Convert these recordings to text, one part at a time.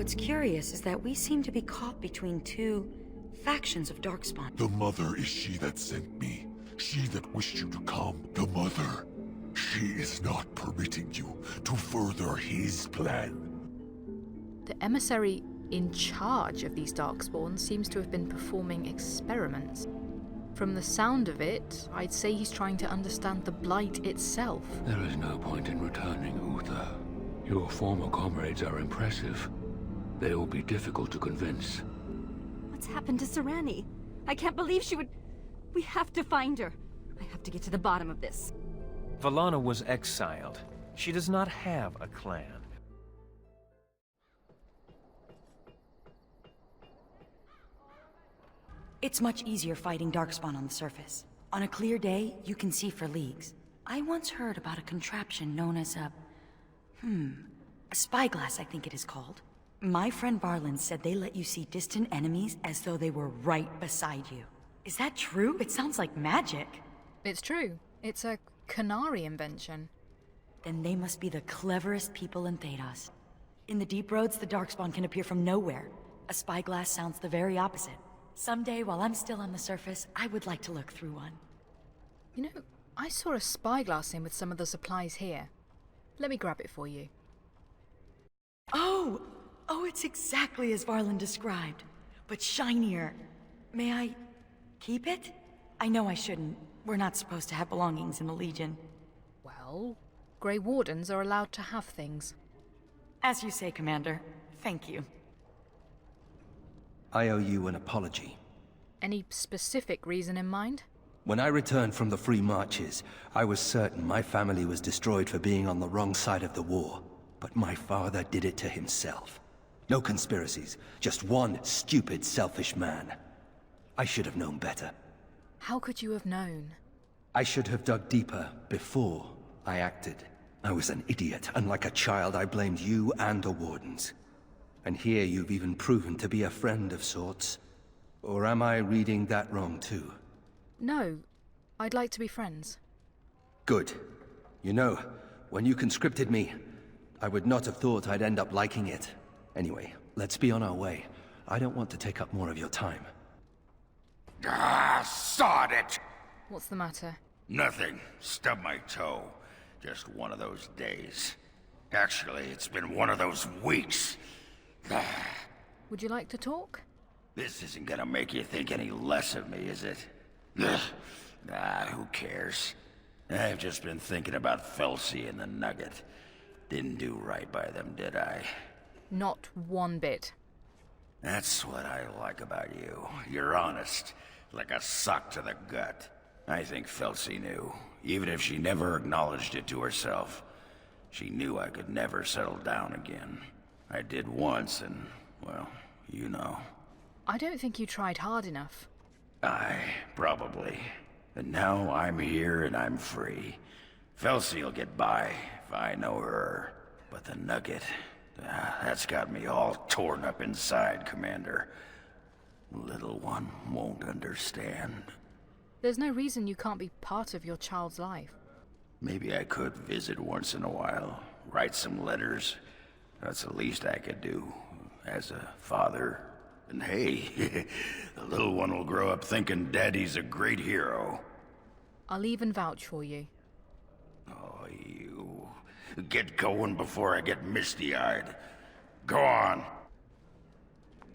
What's curious is that we seem to be caught between two factions of Darkspawn. The mother is she that sent me. She that wished you to come. The mother. She is not permitting you to further his plan. The emissary in charge of these Darkspawn seems to have been performing experiments. From the sound of it, I'd say he's trying to understand the Blight itself. There is no point in returning, Uther. Your former comrades are impressive. They will be difficult to convince. What's happened to Serani? I can't believe she would... We have to find her. I have to get to the bottom of this. Valana was exiled. She does not have a clan. It's much easier fighting Darkspawn on the surface. On a clear day, you can see for leagues. I once heard about a contraption known as a spyglass, I think it is called. My friend Varlin said they let you see distant enemies as though they were right beside you. Is that true? It sounds like magic. It's true. It's a Canary invention. Then they must be the cleverest people in Thedas. In the deep roads, the Darkspawn can appear from nowhere. A spyglass sounds the very opposite. Someday, while I'm still on the surface, I would like to look through one. You know, I saw a spyglass in with some of the supplies here. Let me grab it for you. Oh, it's exactly as Varlin described, but shinier. May I keep it? I know I shouldn't. We're not supposed to have belongings in the Legion. Well, Grey Wardens are allowed to have things. As you say, Commander. Thank you. I owe you an apology. Any specific reason in mind? When I returned from the Free Marches, I was certain my family was destroyed for being on the wrong side of the war. But my father did it to himself. No conspiracies, just one stupid, selfish man. I should have known better. How could you have known? I should have dug deeper before I acted. I was an idiot, and like a child I blamed you and the Wardens. And here you've even proven to be a friend of sorts. Or am I reading that wrong too? No, I'd like to be friends. Good. You know, when you conscripted me, I would not have thought I'd end up liking it. Anyway, let's be on our way. I don't want to take up more of your time. Sod it! What's the matter? Nothing. Stubbed my toe. Just one of those days. Actually, it's been one of those weeks. Would you like to talk? This isn't gonna make you think any less of me, is it? Who cares? I've just been thinking about Felsi and the Nugget. Didn't do right by them, did I? Not one bit. That's what I like about you. You're honest, like a sock to the gut. I think Felsi knew, even if she never acknowledged it to herself. She knew I could never settle down again. I did once, and, well, you know. I don't think you tried hard enough. Probably. And now I'm here and I'm free. Felsi'll get by if I know her. But the Nugget, that's got me all torn up inside, Commander. Little one won't understand. There's no reason you can't be part of your child's life. Maybe I could visit once in a while, write some letters. That's the least I could do, as a father. And hey, the little one will grow up thinking Daddy's a great hero. I'll even vouch for you. Oh, you. Get going before I get misty-eyed. Go on.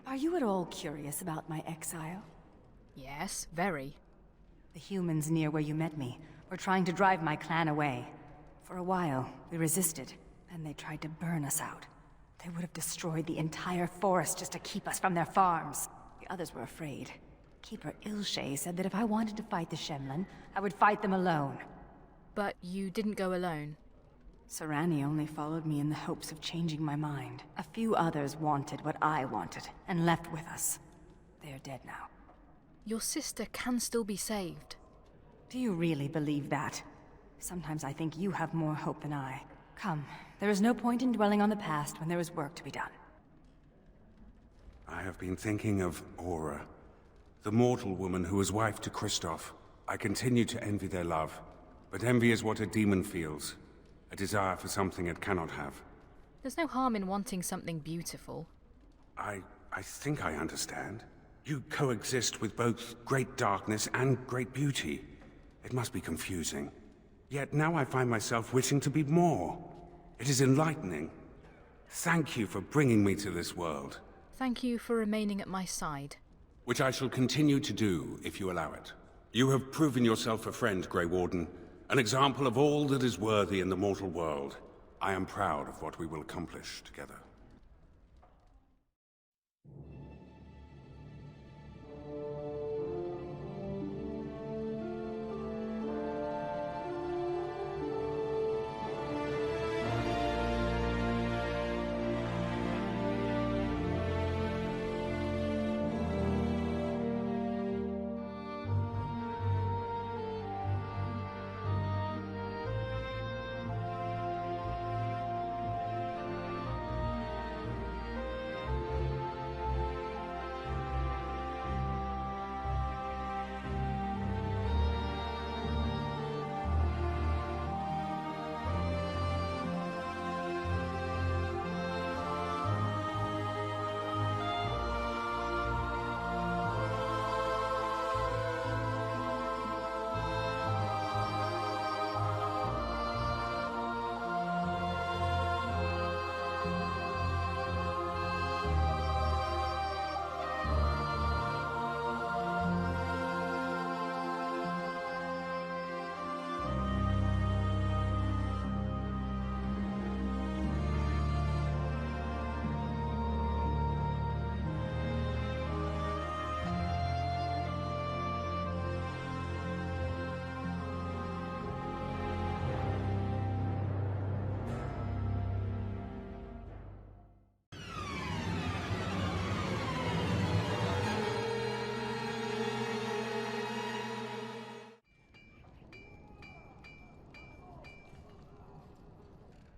Are you at all curious about my exile? Yes, very. The humans near where you met me were trying to drive my clan away. For a while, we resisted, and they tried to burn us out. They would have destroyed the entire forest just to keep us from their farms. The others were afraid. Keeper Ilshay said that if I wanted to fight the Shemlin, I would fight them alone. But you didn't go alone. Serani only followed me in the hopes of changing my mind. A few others wanted what I wanted, and left with us. They are dead now. Your sister can still be saved. Do you really believe that? Sometimes I think you have more hope than I. Come, there is no point in dwelling on the past when there is work to be done. I have been thinking of Aura, the mortal woman who was wife to Kristoff. I continue to envy their love, but envy is what a demon feels. A desire for something it cannot have. There's no harm in wanting something beautiful. I think I understand. You coexist with both great darkness and great beauty. It must be confusing. Yet now I find myself wishing to be more. It is enlightening. Thank you for bringing me to this world. Thank you for remaining at my side. Which I shall continue to do, if you allow it. You have proven yourself a friend, Grey Warden. An example of all that is worthy in the mortal world. I am proud of what we will accomplish together.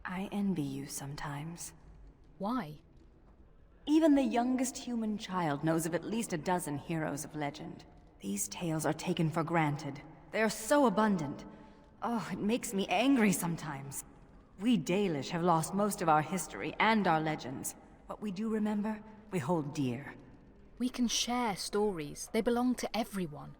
I envy you sometimes. Why? Even the youngest human child knows of at least a dozen heroes of legend. These tales are taken for granted. They are so abundant. Oh, it makes me angry sometimes. We Dalish have lost most of our history and our legends. What we do remember, we hold dear. We can share stories. They belong to everyone.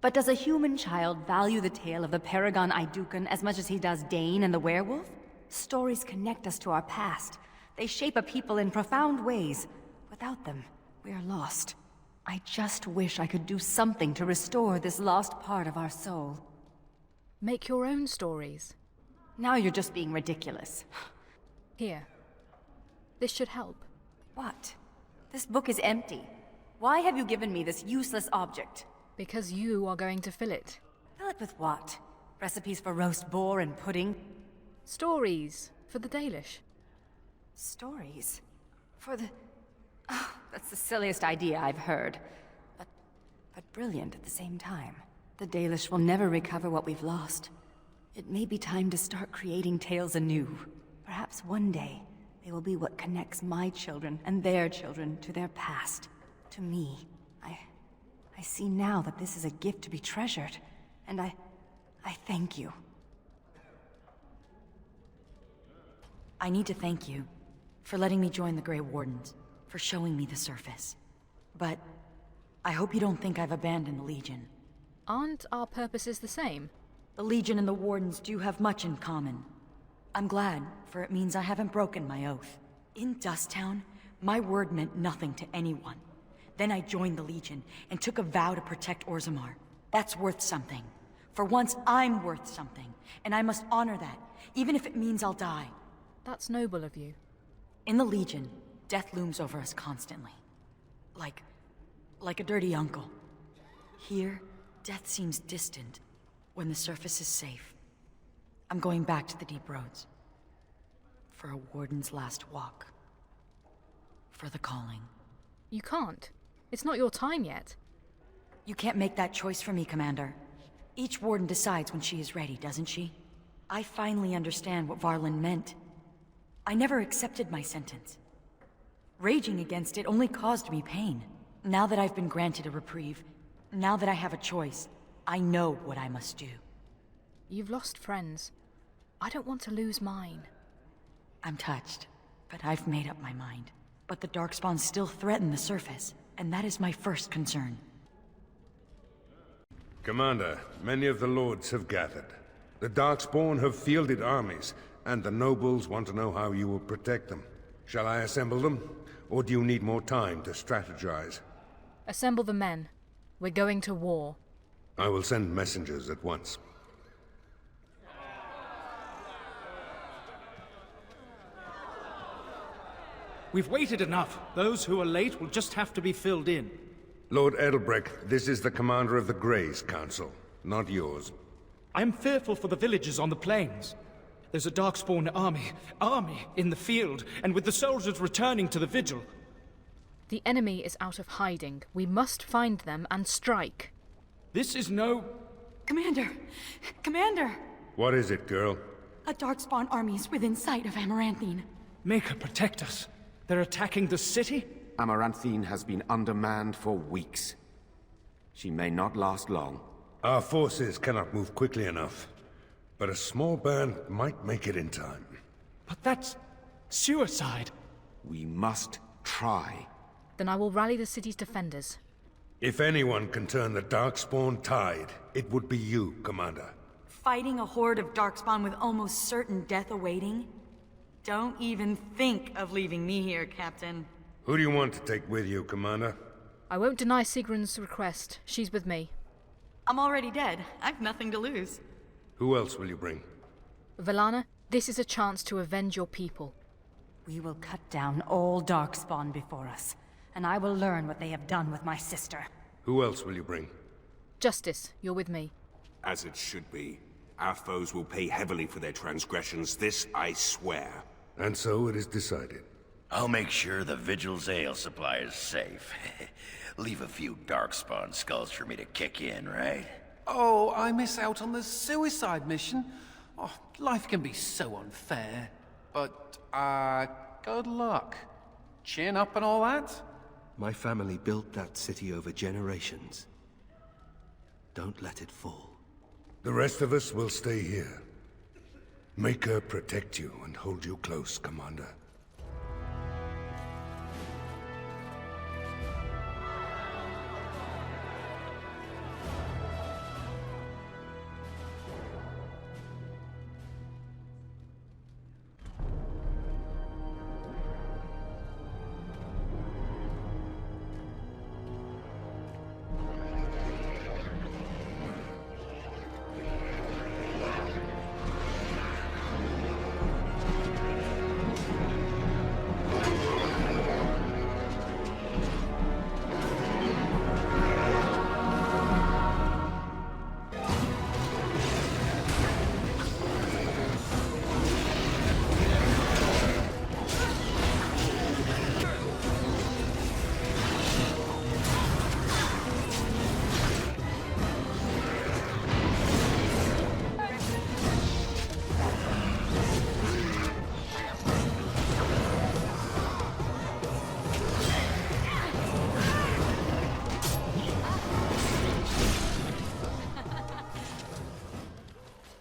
But does a human child value the tale of the Paragon Idukan as much as he does Dane and the werewolf? Stories connect us to our past. They shape a people in profound ways. Without them, we are lost. I just wish I could do something to restore this lost part of our soul. Make your own stories. Now you're just being ridiculous. Here. This should help. What? This book is empty. Why have you given me this useless object? Because you are going to fill it. Fill it with what? Recipes for roast boar and pudding? Stories for the Dalish. Stories? For the... Oh, that's the silliest idea I've heard. But brilliant at the same time. The Dalish will never recover what we've lost. It may be time to start creating tales anew. Perhaps one day, they will be what connects my children and their children to their past. To me. I see now that this is a gift to be treasured. And I thank you. I need to thank you for letting me join the Grey Wardens, for showing me the surface. But I hope you don't think I've abandoned the Legion. Aren't our purposes the same? The Legion and the Wardens do have much in common. I'm glad, for it means I haven't broken my oath. In Dusttown, my word meant nothing to anyone. Then I joined the Legion and took a vow to protect Orzammar. That's worth something. For once, I'm worth something, and I must honor that, even if it means I'll die. That's noble of you. In the Legion, death looms over us constantly. Like a dirty uncle. Here, death seems distant, when the surface is safe. I'm going back to the deep roads. For a Warden's last walk. For the calling. You can't. It's not your time yet. You can't make that choice for me, Commander. Each Warden decides when she is ready, doesn't she? I finally understand what Varlin meant. I never accepted my sentence. Raging against it only caused me pain. Now that I've been granted a reprieve, now that I have a choice, I know what I must do. You've lost friends. I don't want to lose mine. I'm touched, but I've made up my mind. But the Darkspawn still threaten the surface, and that is my first concern. Commander, many of the lords have gathered. The Darkspawn have fielded armies, and the nobles want to know how you will protect them. Shall I assemble them, or do you need more time to strategize? Assemble the men. We're going to war. I will send messengers at once. We've waited enough. Those who are late will just have to be filled in. Lord Edelbrecht, this is the commander of the Greys Council, not yours. I am fearful for the villagers on the plains. There's a Darkspawn army in the field, and with the soldiers returning to the vigil. The enemy is out of hiding. We must find them and strike. This is no... Commander! Commander! What is it, girl? A Darkspawn army is within sight of Amaranthine. Make her protect us. They're attacking the city? Amaranthine has been undermanned for weeks. She may not last long. Our forces cannot move quickly enough, but a small band might make it in time. But that's... suicide. We must try. Then I will rally the city's defenders. If anyone can turn the Darkspawn tide, it would be you, Commander. Fighting a horde of Darkspawn with almost certain death awaiting? Don't even think of leaving me here, Captain. Who do you want to take with you, Commander? I won't deny Sigrun's request. She's with me. I'm already dead. I've nothing to lose. Who else will you bring? Velana, this is a chance to avenge your people. We will cut down all Darkspawn before us, and I will learn what they have done with my sister. Who else will you bring? Justice, you're with me. As it should be. Our foes will pay heavily for their transgressions, this I swear. And so it is decided. I'll make sure the Vigil's ale supply is safe. Leave a few Darkspawn skulls for me to kick in, right? Oh, I miss out on the suicide mission. Oh, life can be so unfair. But, good luck. Chin up and all that? My family built that city over generations. Don't let it fall. The rest of us will stay here. Make her protect you and hold you close, Commander.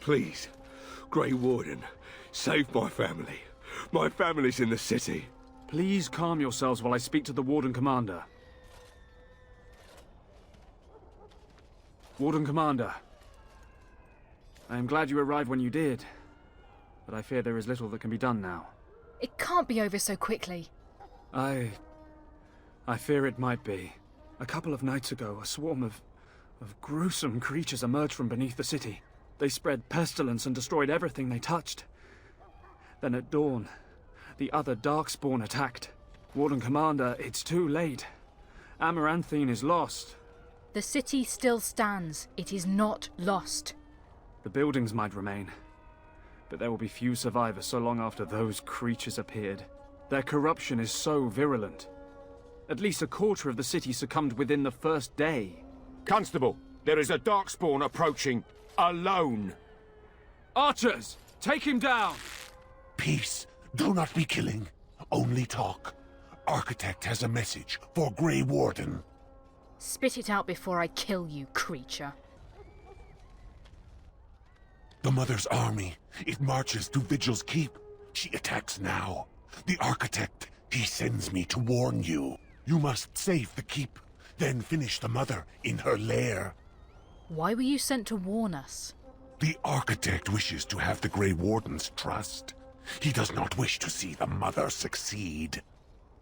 Please, Grey Warden, save my family. My family's in the city. Please calm yourselves while I speak to the Warden Commander. Warden Commander. I am glad you arrived when you did, but I fear there is little that can be done now. It can't be over so quickly. I fear it might be. A couple of nights ago, a swarm of gruesome creatures emerged from beneath the city. They spread pestilence and destroyed everything they touched. Then at dawn, the other Darkspawn attacked. Warden Commander, it's too late. Amaranthine is lost. The city still stands. It is not lost. The buildings might remain, but there will be few survivors so long after those creatures appeared. Their corruption is so virulent. At least a quarter of the city succumbed within the first day. Constable, there is a Darkspawn approaching. Alone. Archers, take him down! Peace. Do not be killing. Only talk. Architect has a message for Grey Warden. Spit it out before I kill you, creature. The Mother's army. It marches to Vigil's Keep. She attacks now. The Architect, he He sends me to warn you. You must save the keep, then finish the mother in her lair. Why were you sent to warn us? The Architect wishes to have the Grey Wardens' trust. He does not wish to see the mother succeed.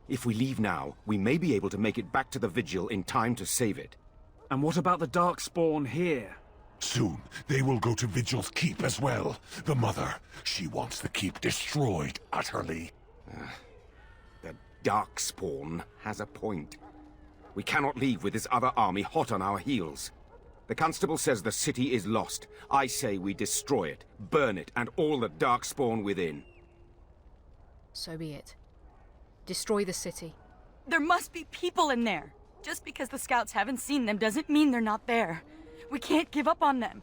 If we leave now, we may be able to make it back to the Vigil in time to save it. And what about the Darkspawn here? Soon, they will go to Vigil's keep as well. The mother, she wants the keep destroyed utterly. The Darkspawn has a point. We cannot leave with this other army hot on our heels. The Constable says the city is lost. I say we destroy it, burn it, and all the Darkspawn within. So be it. Destroy the city. There must be people in there. Just because the scouts haven't seen them doesn't mean they're not there. We can't give up on them.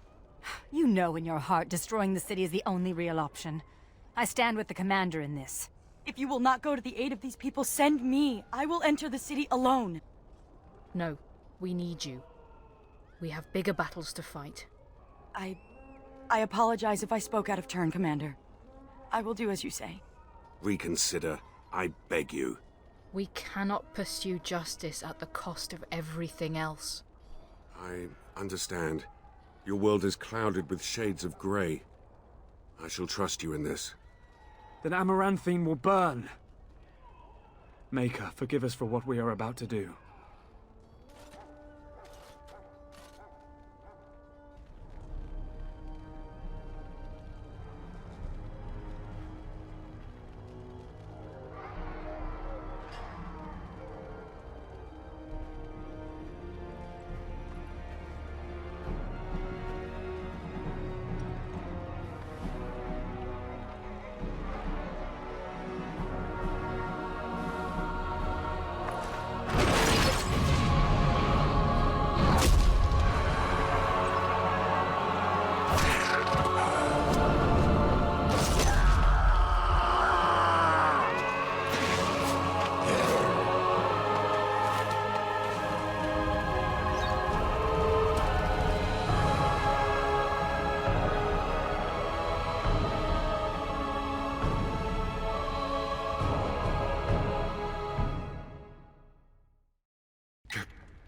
You know in your heart destroying the city is the only real option. I stand with the commander in this. If you will not go to the aid of these people, send me. I will enter the city alone. No, we need you. We have bigger battles to fight. I apologize if I spoke out of turn, Commander. I will do as you say. Reconsider. I beg you. We cannot pursue justice at the cost of everything else. I understand. Your world is clouded with shades of grey. I shall trust you in this. Then Amaranthine will burn. Maker, forgive us for what we are about to do.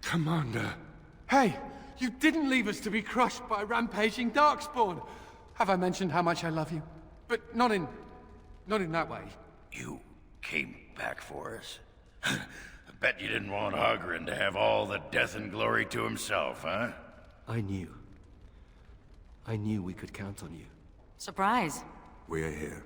Commander. Hey, you didn't leave us to be crushed by rampaging Darkspawn. Have I mentioned how much I love you? But not in that way. You came back for us? I bet you didn't want Hogren to have all the death and glory to himself, huh? I knew. I knew we could count on you. Surprise. We are here,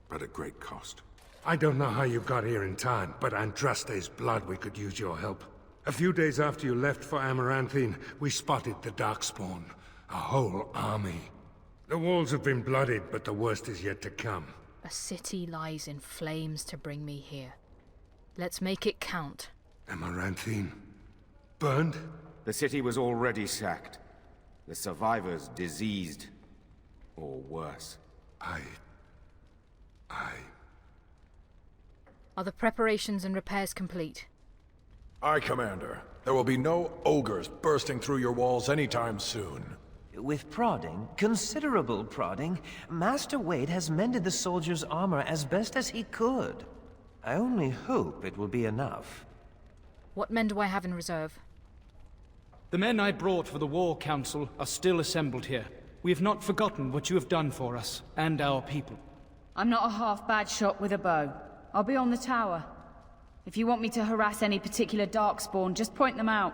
but at great cost. I don't know how you got here in time, but Andraste's blood we could use your help. A few days after you left for Amaranthine, we spotted the Darkspawn. A whole army. The walls have been bloodied, but the worst is yet to come. A city lies in flames to bring me here. Let's make it count. Amaranthine? Burned? The city was already sacked. The survivors diseased. Or worse. Are the preparations and repairs complete? Aye, Commander. There will be no ogres bursting through your walls anytime soon. With prodding, considerable prodding, Master Wade has mended the soldiers' armor as best as he could. I only hope it will be enough. What men do I have in reserve? The men I brought for the War Council are still assembled here. We have not forgotten what you have done for us, and our people. I'm not a half-bad shot with a bow. I'll be on the tower. If you want me to harass any particular Darkspawn, just point them out.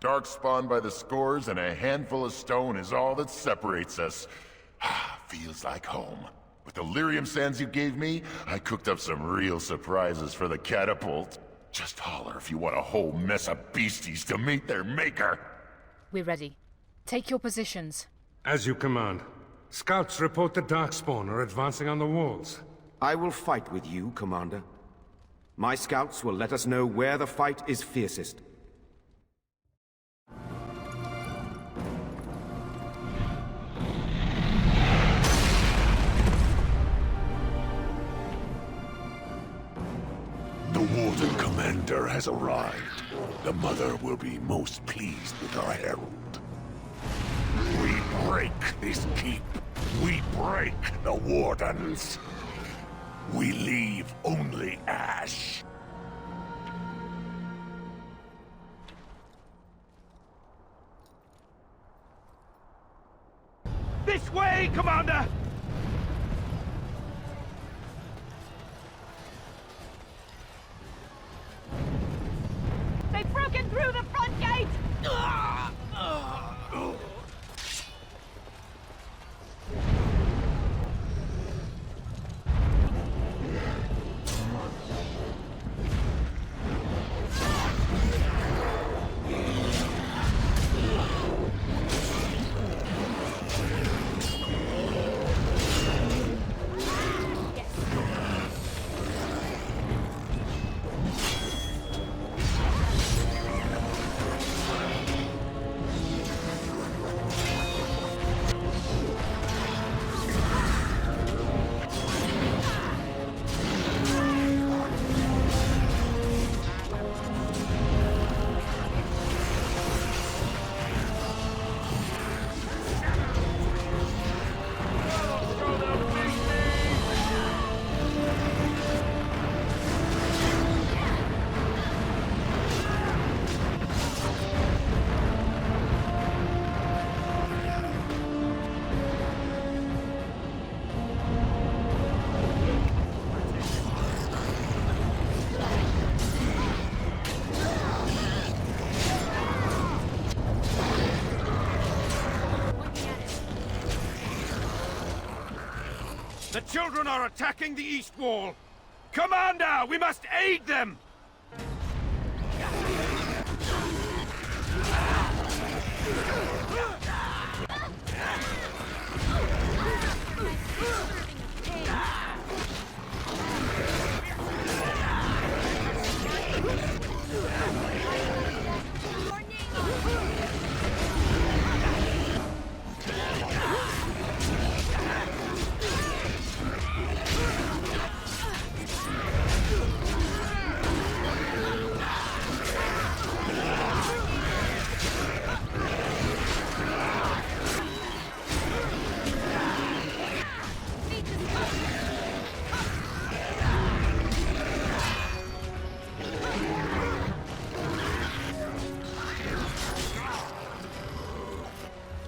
Darkspawn by the scores and a handful of stone is all that separates us. Feels like home. With the lyrium sands you gave me, I cooked up some real surprises for the catapult. Just holler if you want a whole mess of beasties to meet their maker. We're ready. Take your positions. As you command. Scouts report the Darkspawn are advancing on the walls. I will fight with you, Commander. My scouts will let us know where the fight is fiercest. The Warden Commander has arrived. The Mother will be most pleased with our herald. We break this keep. We break the Wardens. we leave only ash. This way, Commander! They've broken through the front gate! The children are attacking the east wall! Commander, we must aid them!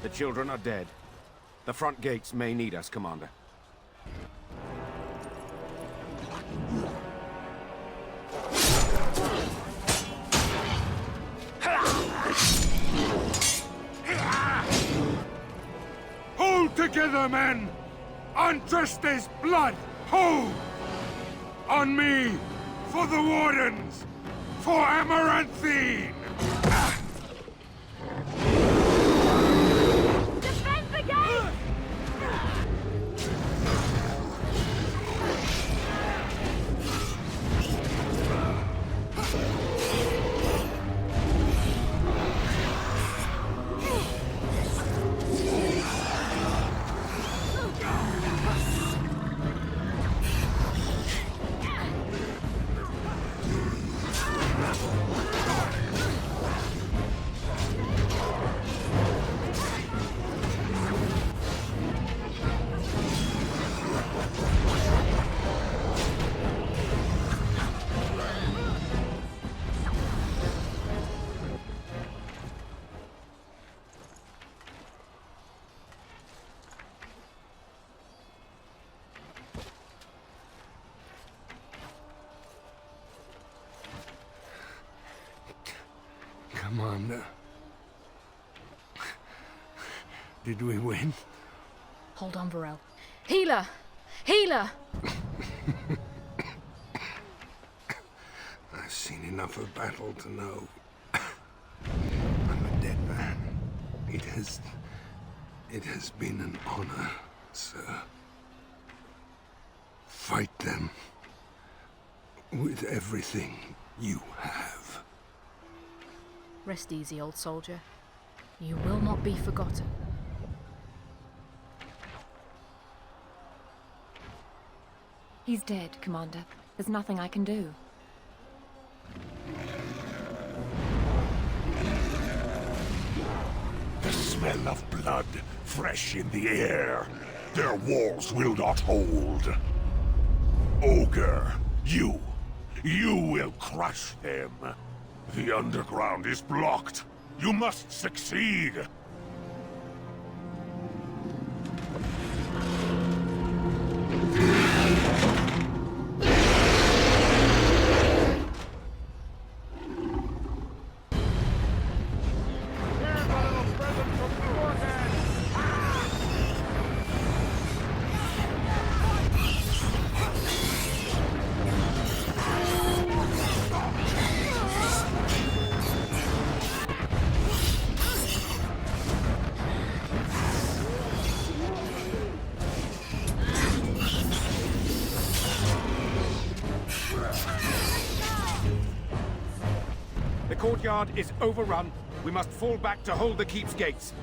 The children are dead. The front gates may need us, Commander. Hold together, men! On Dresta's blood, hold! On me, for the Wardens, for Amaranthine! Defend the gate! Commander. Did we win? Hold on, Varel. Healer! Healer! I've seen enough of battle to know. I'm a dead man. It has been an honor, sir. Fight them with everything you have. Rest easy, old soldier. You will not be forgotten. He's dead, Commander. There's nothing I can do. The smell of blood, fresh in the air. Their walls will not hold. ogre. You will crush them. The underground is blocked. You must succeed. The courtyard is overrun. We must fall back to hold the keep's gates.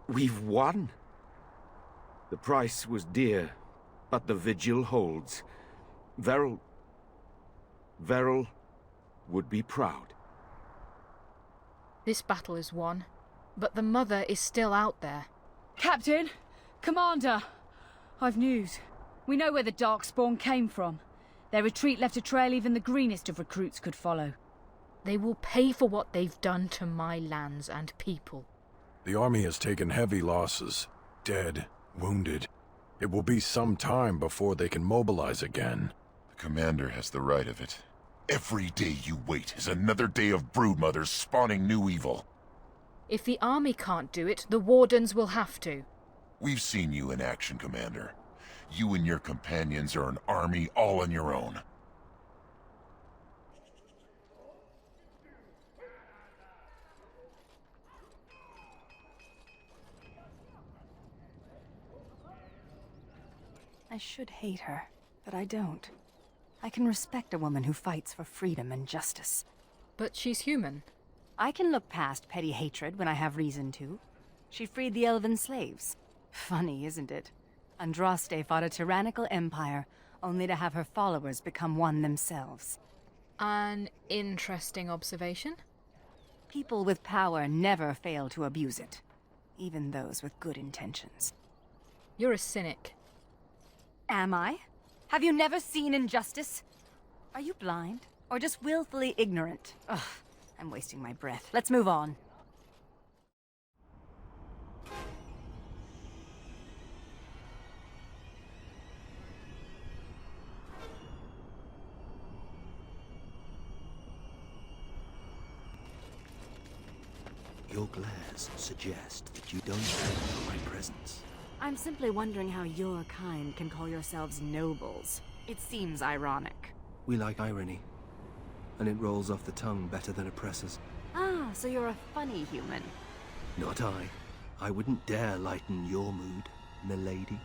We've won. The price was dear, but the vigil holds. Veril would be proud. This battle is won, but the mother is still out there. Captain! Commander! I've news. We know where the Darkspawn came from. Their retreat left a trail even the greenest of recruits could follow. They will pay for what they've done to my lands and people. The army has taken heavy losses. Dead, wounded. It will be some time before they can mobilize again. The commander has the right of it. Every day you wait is another day of broodmothers spawning new evil. If the army can't do it, the Wardens will have to. We've seen you in action, Commander. You and your companions are an army all on your own. I should hate her, but I don't. I can respect a woman who fights for freedom and justice. But she's human. I can look past petty hatred when I have reason to. She freed the elven slaves. Funny, isn't it? Andraste fought a tyrannical empire, only to have her followers become one themselves. An interesting observation. People with power never fail to abuse it, even those with good intentions. You're a cynic. Am I? Have you never seen injustice? Are you blind, or just willfully ignorant? Ugh, I'm wasting my breath. Let's move on. Your glares suggest that you don't feel my presence. I'm simply wondering how your kind can call yourselves nobles. It seems ironic. We like irony, and it rolls off the tongue better than oppressors. Ah, so you're a funny human. Not I. I wouldn't dare lighten your mood, milady.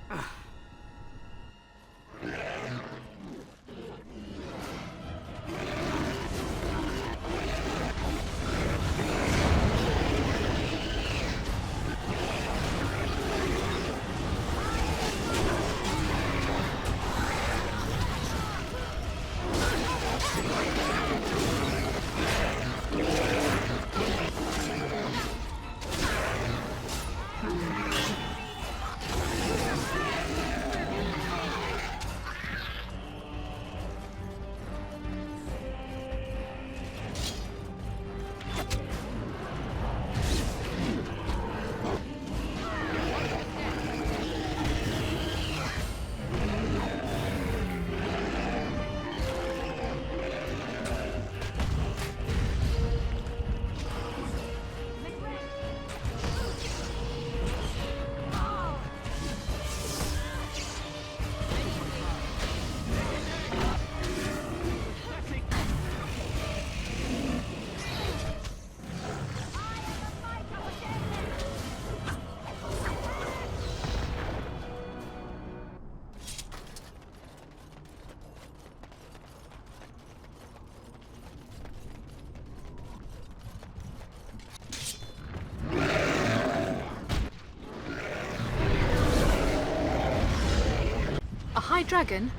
dragon?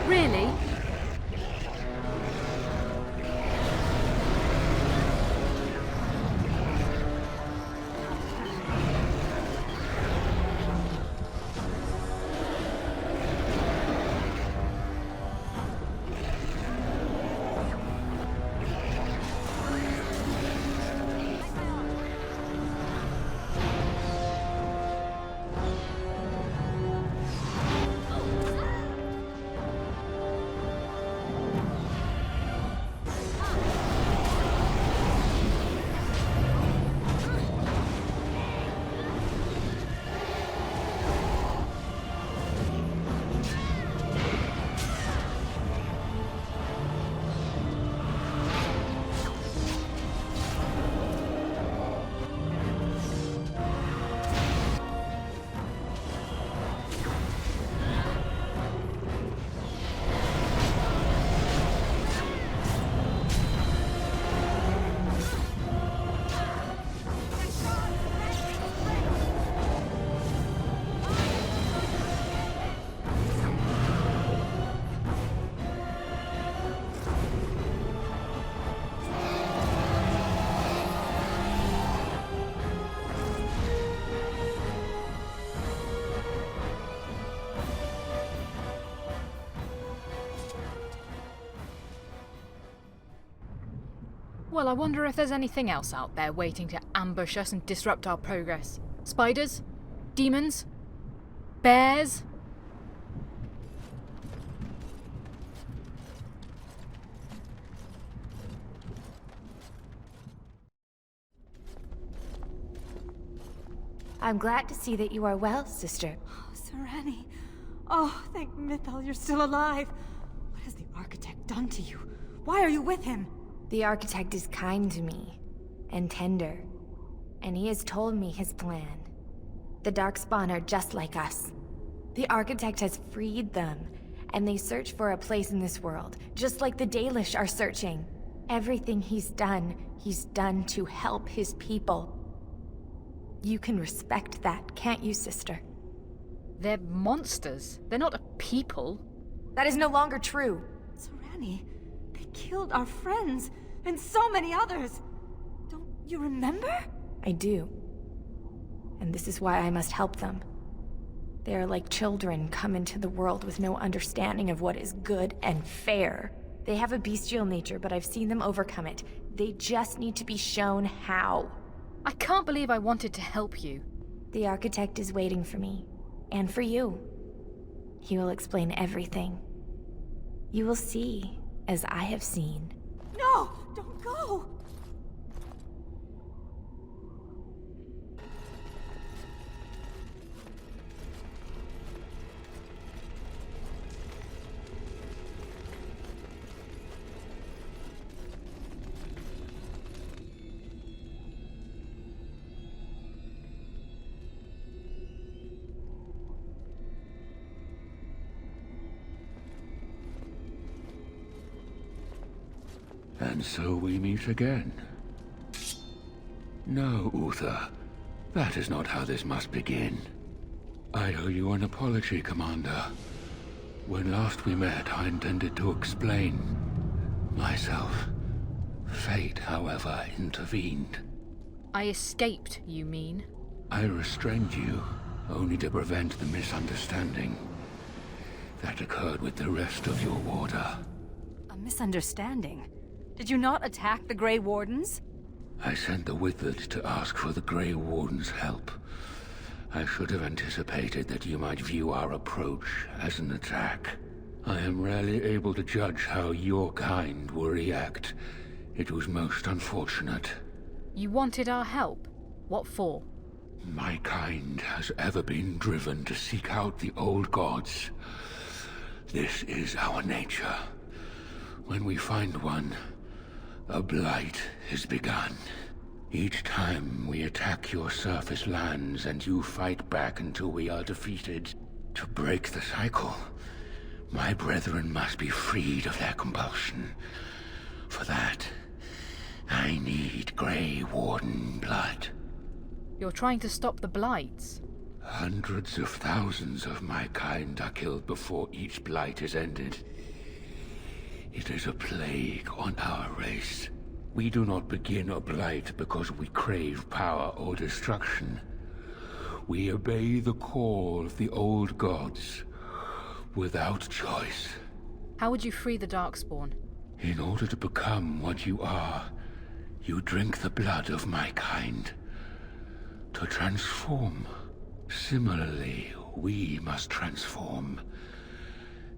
Really? Well, I wonder if there's anything else out there waiting to ambush us and disrupt our progress. Spiders? Demons? Bears? I'm glad to see that you are well, sister. Oh, Serani. Oh, thank Mythal you're still alive. What has the Architect done to you? Why are you with him? The Architect is kind to me, and tender, and he has told me his plan. The Darkspawn are just like us. The Architect has freed them, and they search for a place in this world, just like the Dalish are searching. Everything he's done to help his people. You can respect that, can't you, sister? They're monsters. They're not a people. That is no longer true. Serani, they killed our friends, and so many others. Don't you remember? I do. And this is why I must help them. They are like children come into the world with no understanding of what is good and fair. They have a bestial nature, but I've seen them overcome it. They just need to be shown how. I can't believe I wanted to help you. The Architect is waiting for me. And for you. He will explain everything. You will see, as I have seen. No! Don't go! And so we meet again. No, Uther. That is not how this must begin. I owe you an apology, Commander. When last we met, I intended to explain myself. Fate, however, intervened. I escaped, you mean? I restrained you, only to prevent the misunderstanding that occurred with the rest of your order. A misunderstanding? Did you not attack the Grey Wardens? I sent the Withered to ask for the Grey Warden's help. I should have anticipated that you might view our approach as an attack. I am rarely able to judge how your kind will react. It was most unfortunate. You wanted our help? What for? My kind has ever been driven to seek out the old gods. This is our nature. When we find one, a blight is begun. Each time we attack your surface lands and you fight back until we are defeated. To break the cycle, my brethren must be freed of their compulsion. For that, I need Grey Warden blood. You're trying to stop the blights? Hundreds of thousands of my kind are killed before each blight is ended. It is a plague on our race. We do not begin a blight because we crave power or destruction. We obey the call of the old gods, without choice. How would you free the Darkspawn? In order to become what you are, you drink the blood of my kind. To transform. Similarly, we must transform.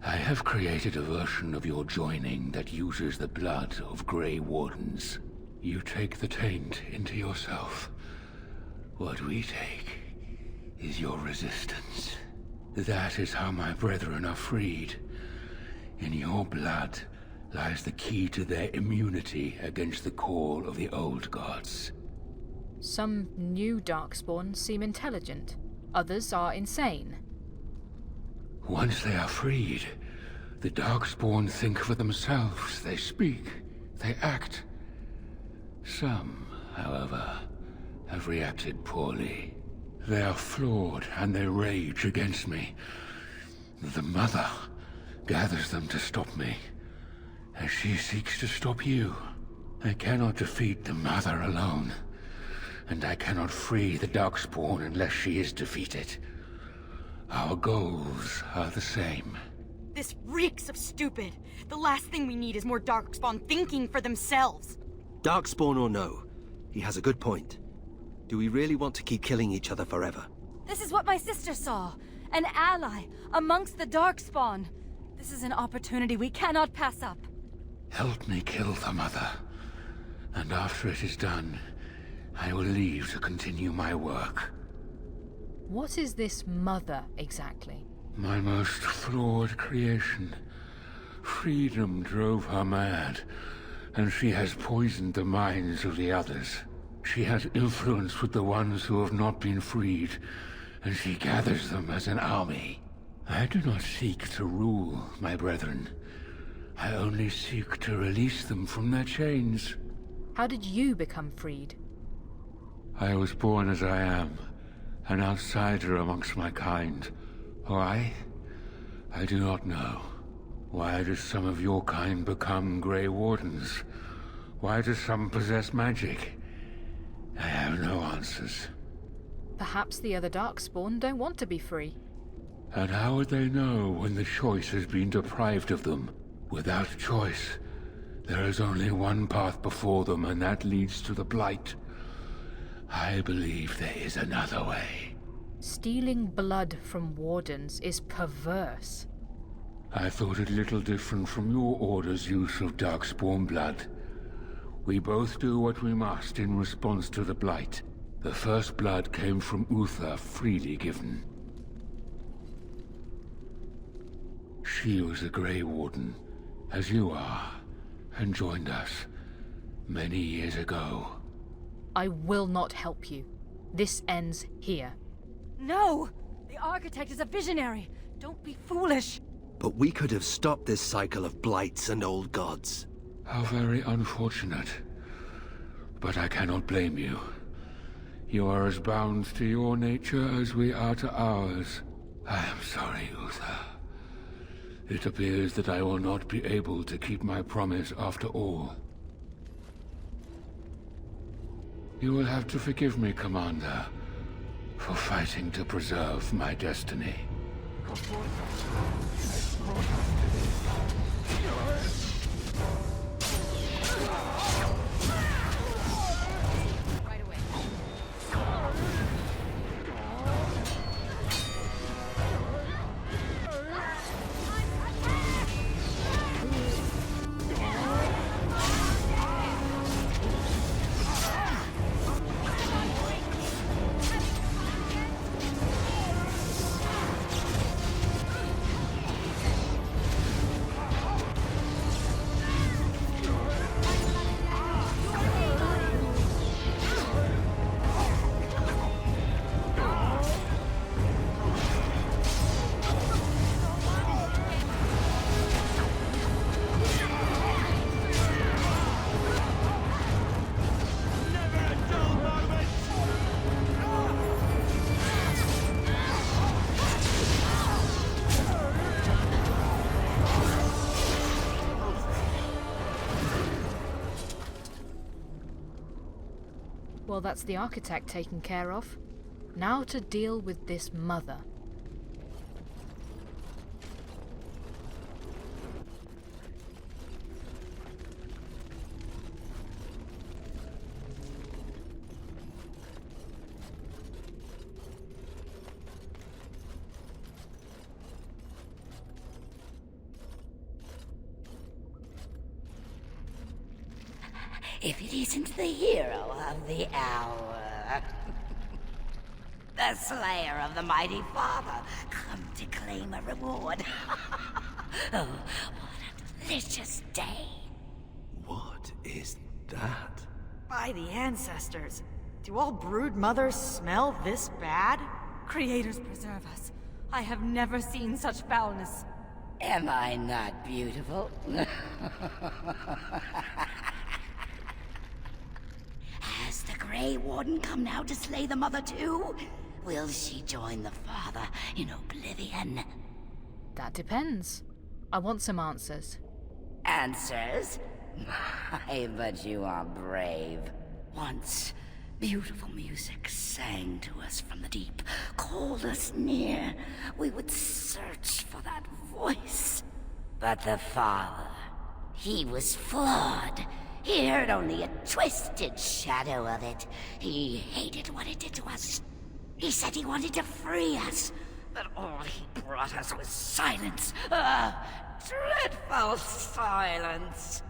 I have created a version of your joining that uses the blood of Grey Wardens. You take the taint into yourself. What we take is your resistance. That is how my brethren are freed. In your blood lies the key to their immunity against the call of the old gods. Some new Darkspawn seem intelligent. Others are insane. Once they are freed, the Darkspawn think for themselves. They speak, they act. Some, however, have reacted poorly. They are flawed and they rage against me. The Mother gathers them to stop me, as she seeks to stop you. I cannot defeat the Mother alone, and I cannot free the Darkspawn unless she is defeated. Our goals are the same. This reeks of stupid. The last thing we need is more Darkspawn thinking for themselves. Darkspawn or no, he has a good point. Do we really want to keep killing each other forever? This is what my sister saw. An ally amongst the Darkspawn. This is an opportunity we cannot pass up. Help me kill the Mother, and after it is done, I will leave to continue my work. What is this Mother, exactly? My most flawed creation. Freedom drove her mad, and she has poisoned the minds of the others. She has influence with the ones who have not been freed, and she gathers them as an army. I do not seek to rule, my brethren. I only seek to release them from their chains. How did you become freed? I was born as I am, an outsider amongst my kind. Why? I do not know. Why do some of your kind become Grey Wardens? Why do some possess magic? I have no answers. Perhaps the other Darkspawn don't want to be free. And how would they know when the choice has been deprived of them? Without choice, there is only one path before them, and that leads to the Blight. I believe there is another way. Stealing blood from Wardens is perverse. I thought it little different from your Order's use of Darkspawn blood. We both do what we must in response to the Blight. The first blood came from Uther, freely given. She was a Grey Warden, as you are, and joined us many years ago. I will not help you. This ends here. No! The Architect is a visionary. Don't be foolish. But we could have stopped this cycle of blights and old gods. How very unfortunate. But I cannot blame you. You are as bound to your nature as we are to ours. I am sorry, Uther. It appears that I will not be able to keep my promise after all. You will have to forgive me, Commander, for fighting to preserve my destiny. Well, that's the architect taken care of. Now to deal with this mother. If it isn't the hero of the hour. The slayer of the mighty father, come to claim a reward. Oh, what a delicious day. What is that? By the ancestors. Do all brood mothers smell this bad? Creators preserve us. I have never seen such foulness. Am I not beautiful? Has the Grey Warden come now to slay the mother too? Will she join the father in oblivion? That depends. I want some answers. Answers? My, but you are brave. Once, beautiful music sang to us from the deep, called us near. We would search for that voice. But the father, he was flawed. He heard only a twisted shadow of it. He hated what it did to us. He said he wanted to free us, but all he brought us was silence. Dreadful silence.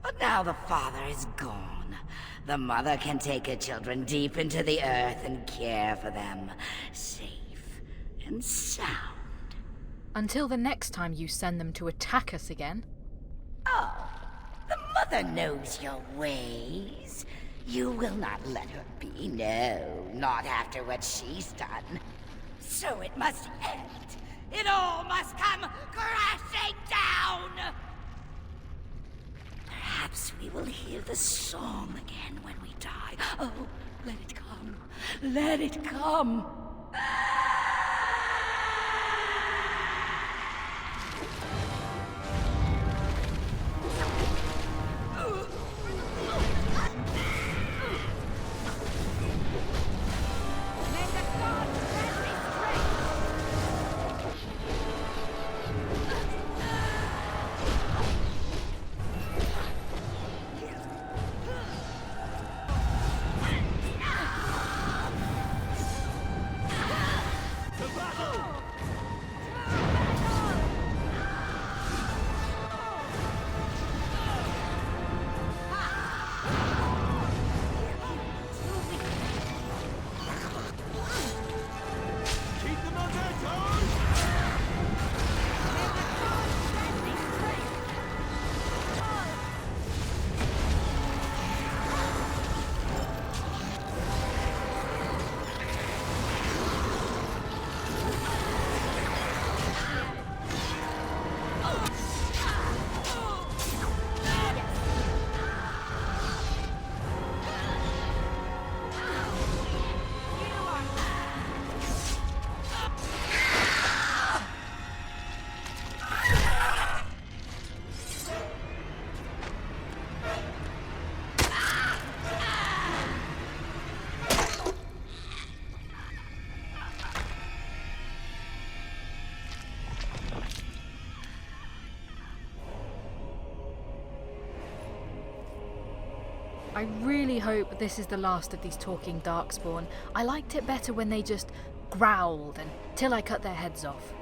But now the father is gone. The mother can take her children deep into the earth and care for them, safe and sound. Until the next time you send them to attack us again. Oh, the mother knows your ways. You will not let her be, no, not after what she's done. So it must end. It all must come crashing down! Perhaps we will hear the song again when we die. Oh, let it come. Let it come. I really hope this is the last of these talking Darkspawn. I liked it better when they just growled until I cut their heads off.